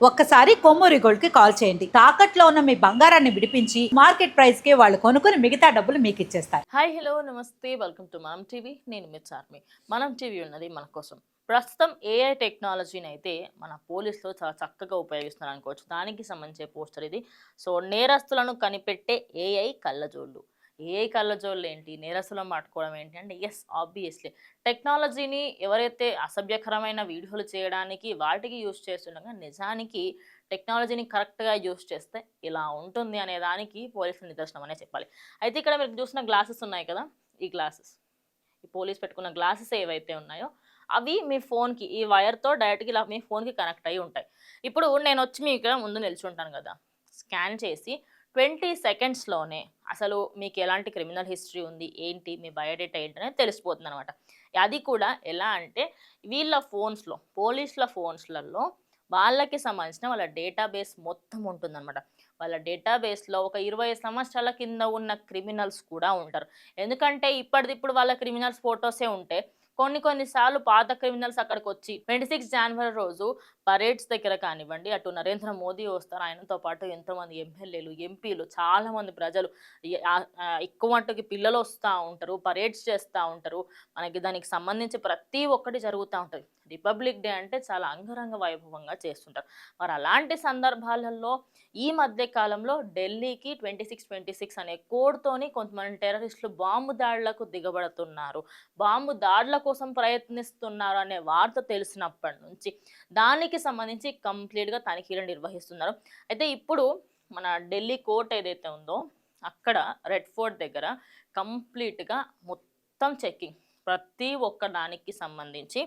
ఒక్కసారి కొమ్మూరి గోల్డ్ కి కాల్ చేయండి. తాకట్లో ఉన్న మీ బంగారాన్ని విడిపించి మార్కెట్ ప్రైస్ కి వాళ్ళు కొనుక్కుని మిగతా డబ్బులు మీకు ఇచ్చేస్తారు. హాయ్ హలో నమస్తే వెల్కమ్ టు మనం టీవీ. నేను మిస్ ఆర్మీ. మనం టీవీ ఉన్నది మన కోసం. ప్రస్తుతం ఏఐ టెక్నాలజీని అయితే మన పోలీసులు చాలా చక్కగా ఉపయోగిస్తున్నారు అనుకోవచ్చు. దానికి సంబంధించే పోస్టర్ ఇది. సో నేరస్తులను కనిపెట్టే ఏఐ కళ్ళజోళ్ళు. ఏఐ కళ్ళజోళ్ళు ఏంటి, నేరస్తులను పట్టుకోవడం ఏంటి అంటే ఎస్ ఆబ్వియస్లీ టెక్నాలజీని ఎవరైతే అసభ్యకరమైన వీడియోలు చేయడానికి వాటికి యూజ్ చేస్తుండగా నిజానికి టెక్నాలజీని కరెక్ట్గా యూజ్ చేస్తే ఇలా ఉంటుంది అనే దానికి పోలీసుల నిదర్శనం అనే చెప్పాలి. అయితే ఇక్కడ మీరు చూసిన గ్లాసెస్ ఉన్నాయి కదా, ఈ గ్లాసెస్, ఈ పోలీస్ పెట్టుకున్న గ్లాసెస్ ఏవైతే ఉన్నాయో అవి మీ ఫోన్కి ఈ వైర్తో డైరెక్ట్గా ఇలా మీ ఫోన్కి కనెక్ట్ అయ్యి ఉంటాయి. ఇప్పుడు నేను వచ్చి మీ ఇక్కడ ముందు నిల్చుంటాను కదా, స్కాన్ చేసి 20 సెకండ్స్లోనే అసలు మీకు ఎలాంటి క్రిమినల్ హిస్టరీ ఉంది, ఏంటి, మీ బయోడేటా ఏంటనేది తెలిసిపోతుంది అనమాట. అది కూడా ఎలా అంటే వీళ్ళ ఫోన్స్లో, పోలీసుల ఫోన్స్లలో వాళ్ళకి సంబంధించిన వాళ్ళ డేటాబేస్ మొత్తం ఉంటుందన్నమాట. వాళ్ళ డేటాబేస్లో ఒక 20 సంవత్సరాల కింద ఉన్న క్రిమినల్స్ కూడా ఉంటారు. ఎందుకంటే ఇప్పటిదిప్పుడు వాళ్ళ క్రిమినల్స్ ఫొటోసే ఉంటే కొన్నిసార్లు పాత క్రిమినల్స్ అక్కడికి వచ్చి 26 జనవరి రోజు పరేడ్స్ దగ్గర కానివ్వండి, అటు నరేంద్ర మోదీ వస్తారు, ఆయనతో పాటు ఎంతోమంది ఎమ్మెల్యేలు, ఎంపీలు, చాలామంది ప్రజలు, ఎక్కువ మట్టుకి పిల్లలు వస్తూ ఉంటారు, పరేడ్స్ చేస్తూ ఉంటారు. మనకి దానికి సంబంధించి ప్రతి ఒక్కటి జరుగుతూ ఉంటుంది. రిపబ్లిక్ డే అంటే చాలా అంగరంగ వైభవంగా చేస్తుంటారు. మరి అలాంటి సందర్భాలలో ఈ మధ్య కాలంలో ఢిల్లీకి 2626 అనే కోడ్తోని కొంతమంది టెర్రరిస్టులు బాంబు దాడులకు దిగబడుతున్నారు, బాంబు దాడుల కోసం ప్రయత్నిస్తున్నారు అనే వార్త తెలిసినప్పటి నుంచి దానికి సంబంధించి కంప్లీట్గా తనిఖీలు నిర్వహిస్తున్నారు. అయితే ఇప్పుడు మన ఢిల్లీ కోర్ట్ ఏదైతే ఉందో అక్కడ రెడ్ ఫోర్ట్ దగ్గర కంప్లీట్గా మొత్తం చెక్కింగ్, ప్రతి ఒక్క దానికి సంబంధించి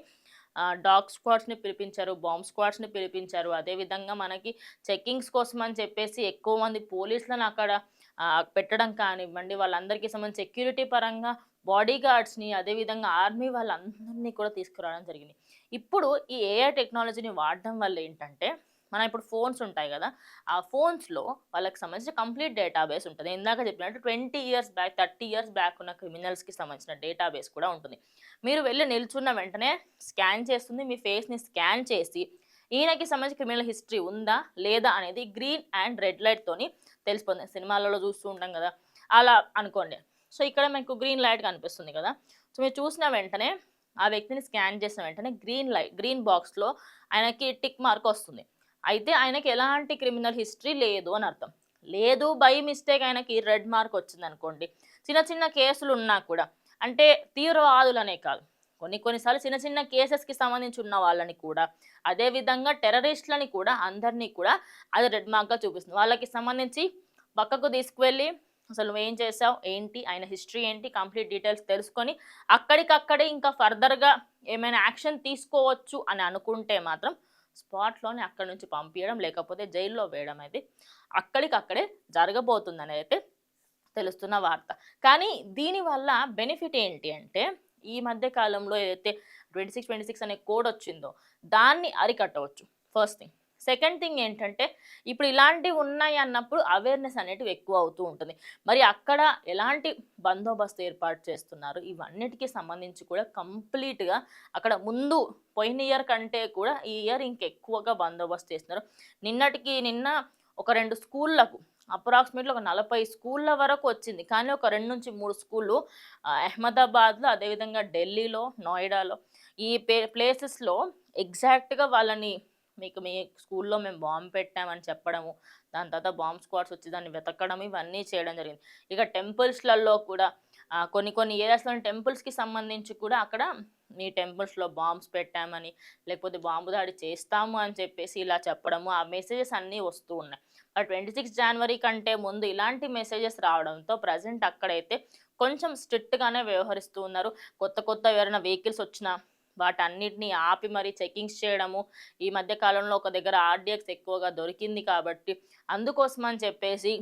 డాగ్ స్క్వాడ్స్ని పిలిపించారు, బాంబ్ స్క్వాడ్స్ని పిలిపించారు. అదేవిధంగా మనకి చెక్కింగ్స్ కోసం అని చెప్పేసి ఎక్కువ మంది పోలీసులను అక్కడ పెట్టడం కానివ్వండి, వాళ్ళందరికీ సంబంధించి సెక్యూరిటీ పరంగా బాడీ గార్డ్స్ని, అదేవిధంగా ఆర్మీ వాళ్ళందరినీ కూడా తీసుకురావడం జరిగింది. ఇప్పుడు ఈ ఏఐ టెక్నాలజీని వాడడం వల్ల ఏంటంటే మనం ఇప్పుడు ఫోన్స్ ఉంటాయి కదా, ఆ ఫోన్స్లో వాళ్ళకి సంబంధించిన కంప్లీట్ డేటాబేస్ ఉంటుంది. ఇందాక చెప్పినట్టు 20 ఇయర్స్ బ్యాక్, 30 ఇయర్స్ బ్యాక్ ఉన్న క్రిమినల్స్కి సంబంధించిన డేటాబేస్ కూడా ఉంటుంది. మీరు వెళ్ళి నిల్చున్న వెంటనే స్కాన్ చేస్తుంది, మీ ఫేస్ని స్కాన్ చేసి ఈయనకి సంబంధించి క్రిమినల్ హిస్టరీ ఉందా లేదా అనేది గ్రీన్ అండ్ రెడ్ లైట్తోని తెలిసిపోతుంది. సినిమాలలో చూస్తూ ఉంటాం కదా, అలా అనుకోండి. సో ఇక్కడ మీకు గ్రీన్ లైట్ కనిపిస్తుంది కదా, సో మీరు చూసిన వెంటనే ఆ వ్యక్తిని స్కాన్ చేసిన వెంటనే గ్రీన్ బాక్స్లో ఆయనకి టిక్ మార్క్ వస్తుంది. అయితే ఆయనకి ఎలాంటి క్రిమినల్ హిస్టరీ లేదు అని అర్థం. లేదు బై మిస్టేక్ ఆయనకి రెడ్ మార్క్ వచ్చింది అనుకోండి, చిన్న చిన్న కేసులు ఉన్నా కూడా, అంటే తీవ్రవాదులనే కాదు, కొన్నిసార్లు చిన్న చిన్న కేసెస్కి సంబంధించి ఉన్న వాళ్ళని కూడా, అదేవిధంగా టెర్రరిస్టులని కూడా, అందరినీ కూడా అది రెడ్ మార్క్గా చూపిస్తుంది. వాళ్ళకి సంబంధించి పక్కకు తీసుకువెళ్ళి అసలు నువ్వేం చేసావు ఏంటి, ఆయన హిస్టరీ ఏంటి, కంప్లీట్ డీటెయిల్స్ తెలుసుకొని అక్కడికక్కడే ఇంకా ఫర్దర్గా ఏమైనా యాక్షన్ తీసుకోవచ్చు అని అనుకుంటే మాత్రం స్పాట్లోనే అక్కడి నుంచి పంపించడం, లేకపోతే జైల్లో వేయడం అయితే అక్కడికక్కడే జరగబోతుందని అయితే తెలుస్తున్న వార్త. కానీ దీనివల్ల బెనిఫిట్ ఏంటి అంటే ఈ మధ్య కాలంలో ఏదైతే 2626 అనే కోడ్ వచ్చిందో దాన్ని అరికట్టవచ్చు, ఫస్ట్ థింగ్. సెకండ్ థింగ్ ఏంటంటే ఇప్పుడు ఇలాంటివి ఉన్నాయి అన్నప్పుడు అవేర్నెస్ అనేటివి ఎక్కువ అవుతూ ఉంటుంది. మరి అక్కడ ఎలాంటి బందోబస్తు ఏర్పాటు చేస్తున్నారు, ఇవన్నిటికీ సంబంధించి కూడా కంప్లీట్గా అక్కడ ముందు పోయిన ఇయర్ కంటే కూడా ఈ ఇయర్ ఇంకెక్కువగా బందోబస్తు చేస్తున్నారు. నిన్న ఒక 2 స్కూళ్ళకు అప్రాక్సిమేట్లీ ఒక 40 స్కూళ్ళ వరకు వచ్చింది. కానీ ఒక 2 నుంచి 3 స్కూళ్ళు అహ్మదాబాద్లో, అదేవిధంగా ఢిల్లీలో, నోయిడాలో ఈ ప్లేసెస్లో ఎగ్జాక్ట్గా వాళ్ళని మీ స్కూల్లో మేము బాంబు పెట్టామని చెప్పడము, దాని తర్వాత బాంబ్ స్క్వాడ్స్ వచ్చి దాన్ని వెతకడం, ఇవన్నీ చేయడం జరిగింది. ఇక టెంపుల్స్లలో కూడా కొన్ని ఏరియాస్లోని టెంపుల్స్కి సంబంధించి కూడా అక్కడ మీ టెంపుల్స్లో బాంబ్స్ పెట్టామని, లేకపోతే బాంబు దాడి చేస్తాము అని చెప్పేసి ఇలా చెప్పడము, ఆ మెసేజెస్ అన్నీ వస్తూ ఉన్నాయి. 26 జనవరి కంటే ముందు ఇలాంటి మెసేజెస్ రావడంతో ప్రజెంట్ అక్కడైతే కొంచెం స్ట్రిక్ట్గానే వ్యవహరిస్తూ ఉన్నారు. కొత్త ఎవరైనా వెహికల్స్ వచ్చినా వాటన్నిటిని ఆపి మరీ చెకింగ్స్ చేయడము. ఈ మధ్య కాలంలో ఒక దగ్గర ఆర్డిఎక్స్ ఎక్కువగా దొరికింది కాబట్టి అందుకోసం అని చెప్పేసి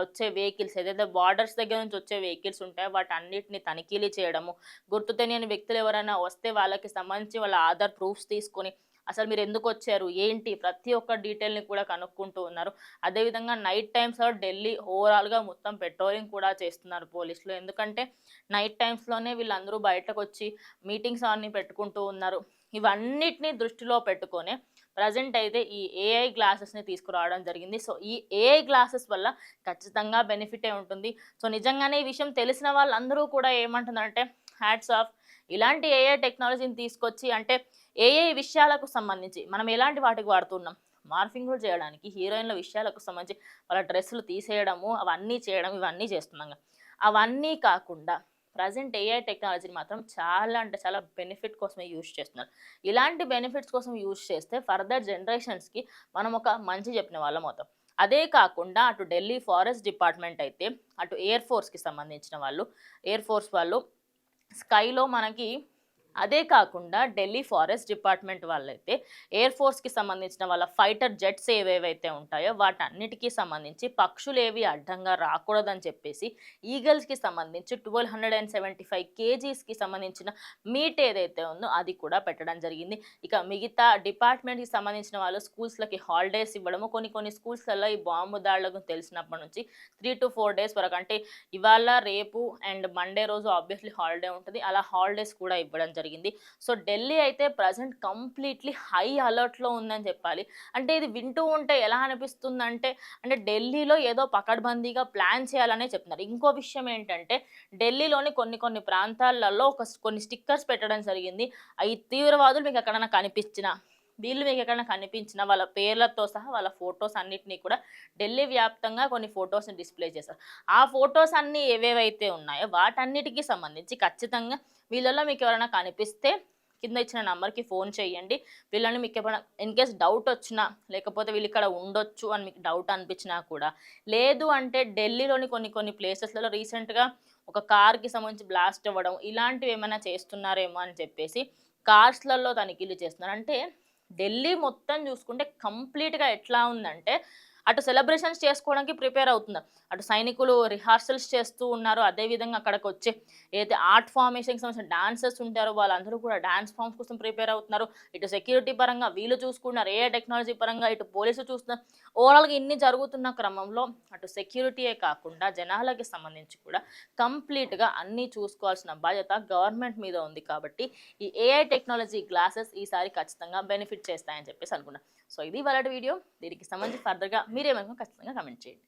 వచ్చే వెహికల్స్ ఏదైతే బార్డర్స్ దగ్గర నుంచి వచ్చే వెహికల్స్ ఉంటాయో వాటన్నిటిని తనిఖీలు చేయడము, గుర్తు తెలియని వ్యక్తులు ఎవరైనా వస్తే వాళ్ళకి సంబంధించి వాళ్ళ ఆధార్ ప్రూఫ్స్ తీసుకొని అసలు మీరు ఎందుకు వచ్చారు ఏంటి ప్రతి ఒక్క డీటెయిల్ని కూడా కనుక్కుంటూ ఉన్నారు. అదేవిధంగా నైట్ టైమ్స్లో ఢిల్లీ ఓవరాల్గా మొత్తం పెట్రోలింగ్ కూడా చేస్తున్నారు పోలీసులు. ఎందుకంటే నైట్ టైమ్స్లోనే వీళ్ళందరూ బయటకు వచ్చి మీటింగ్స్ అన్నీ పెట్టుకుంటూ ఉన్నారు. ఇవన్నిటిని దృష్టిలో పెట్టుకొని ప్రజెంట్ అయితే ఈ ఏఐ గ్లాసెస్ని తీసుకురావడం జరిగింది. సో ఈ ఏఐ గ్లాసెస్ వల్ల ఖచ్చితంగా బెనిఫిటే ఉంటుంది. సో నిజంగానే ఈ విషయం తెలిసిన వాళ్ళందరూ కూడా ఏమంటున్నారంటే హ్యాట్స్ ఆఫ్, ఇలాంటి ఏఐ టెక్నాలజీని తీసుకొచ్చి అంటే ఏఐ విషయాలకు సంబంధించి మనం ఎలాంటి వాటికి వాడుతున్నాం, మార్ఫింగ్లు చేయడానికి, హీరోయిన్ల విషయాలకు సంబంధించి వాళ్ళ డ్రెస్సులు తీసేయడము అవన్నీ చేయడం ఇవన్నీ చేస్తున్నాం. అవన్నీ కాకుండా ప్రజెంట్ ఏఐ టెక్నాలజీని మాత్రం చాలా అంటే చాలా బెనిఫిట్ కోసమే యూజ్ చేస్తున్నారు. ఇలాంటి బెనిఫిట్స్ కోసం యూజ్ చేస్తే ఫర్దర్ జనరేషన్స్కి మనం ఒక మంచి చెప్పిన వాళ్ళం అవుతాం. అదే కాకుండా అటు ఢిల్లీ ఫారెస్ట్ డిపార్ట్మెంట్ అయితే, అటు ఎయిర్ ఫోర్స్కి సంబంధించిన వాళ్ళు, ఎయిర్ ఫోర్స్ వాళ్ళు స్కైలో మనకి, అదే కాకుండా ఢిల్లీ ఫారెస్ట్ డిపార్ట్మెంట్ వాళ్ళైతే ఎయిర్ ఫోర్స్కి సంబంధించిన వాళ్ళ ఫైటర్ జెట్స్ ఏవేవైతే ఉంటాయో వాటన్నిటికీ సంబంధించి పక్షులు ఏవి అడ్డంగా రాకూడదని చెప్పేసి ఈగల్స్కి సంబంధించి 1275 కేజీస్కి సంబంధించిన మీట్ ఏదైతే ఉందో అది కూడా పెట్టడం జరిగింది. ఇక మిగతా డిపార్ట్మెంట్కి సంబంధించిన వాళ్ళు స్కూల్స్లకి హాలిడేస్ ఇవ్వడము, కొన్ని స్కూల్స్లలో ఈ బాంబు దాడులకు తెలిసినప్పటి నుంచి 3 to 4 days వరకు, అంటే ఇవాళ రేపు అండ్ మండే రోజు ఆబ్వియస్లీ హాలిడే ఉంటుంది, అలా హాలిడేస్ కూడా ఇవ్వడం జరిగింది. సో ఢిల్లీ అయితే ప్రజెంట్ కంప్లీట్లీ హై అలర్ట్లో ఉందని చెప్పాలి. అంటే ఇది వింటూ ఉంటే ఎలా అనిపిస్తుందంటే, అంటే ఢిల్లీలో ఏదో పకడ్బందీగా ప్లాన్ చేయాలనే చెప్తున్నారు. ఇంకో విషయం ఏంటంటే ఢిల్లీలోని కొన్ని ప్రాంతాలలో కొన్ని స్టిక్కర్స్ పెట్టడం జరిగింది. ఈ తీవ్రవాదులు మీకు ఎక్కడైనా కనిపించినా, వీళ్ళు మీకు ఎక్కడైనా కనిపించిన వాళ్ళ పేర్లతో సహా వాళ్ళ ఫొటోస్ అన్నిటినీ కూడా ఢిల్లీ వ్యాప్తంగా కొన్ని ఫొటోస్ని డిస్ప్లే చేశారు. ఆ ఫొటోస్ అన్నీ ఏవేవైతే ఉన్నాయో వాటన్నిటికీ సంబంధించి ఖచ్చితంగా వీళ్ళలో మీకు ఎవరైనా కనిపిస్తే కింద ఇచ్చిన నంబర్కి ఫోన్ చేయండి. వీళ్ళని మీకు ఏమైనా ఇన్ కేస్ డౌట్ వచ్చినా, లేకపోతే వీళ్ళు ఇక్కడ ఉండొచ్చు అని మీకు డౌట్ అనిపించినా కూడా, లేదు అంటే ఢిల్లీలోని కొన్ని ప్లేసెస్లలో రీసెంట్గా ఒక కార్కి సంబంధించి బ్లాస్ట్ అవ్వడం ఇలాంటివి ఏమైనా చేస్తున్నారేమో అని చెప్పేసి కార్స్లలో తనిఖీలు చేస్తున్నారు. అంటే ఢిల్లీ మొత్తం చూసుకుంటే కంప్లీట్గా ఎట్లా ఉందంటే అటు సెలబ్రేషన్స్ చేసుకోవడానికి ప్రిపేర్ అవుతున్నారు, అటు సైనికులు రిహార్సల్స్ చేస్తూ ఉన్నారు, అదేవిధంగా అక్కడికి వచ్చే ఏదైతే ఆర్ట్ ఫార్మేషన్కి సంబంధించిన డాన్సర్స్ ఉంటారో వాళ్ళందరూ కూడా డాన్స్ ఫామ్స్ కోసం ప్రిపేర్ అవుతున్నారు. ఇటు సెక్యూరిటీ పరంగా వీళ్ళు చూసుకున్నారు, ఏఐ టెక్నాలజీ పరంగా ఇటు పోలీసులు చూస్తున్నారు. ఓవరాల్గా ఇన్ని జరుగుతున్న క్రమంలో అటు సెక్యూరిటీయే కాకుండా జనాలకి సంబంధించి కూడా కంప్లీట్గా అన్నీ చూసుకోవాల్సిన బాధ్యత గవర్నమెంట్ మీద ఉంది. కాబట్టి ఈ ఏఐ టెక్నాలజీ గ్లాసెస్ ఈసారి ఖచ్చితంగా బెనిఫిట్ చేస్తాయని చెప్పేసి అనుకున్నాను. సో ఇది వాళ్ళ వీడియో. దీనికి సంబంధించి ఫర్దర్గా మీరేమనుకో ఖచ్చితంగా కమెంట్ చేయండి.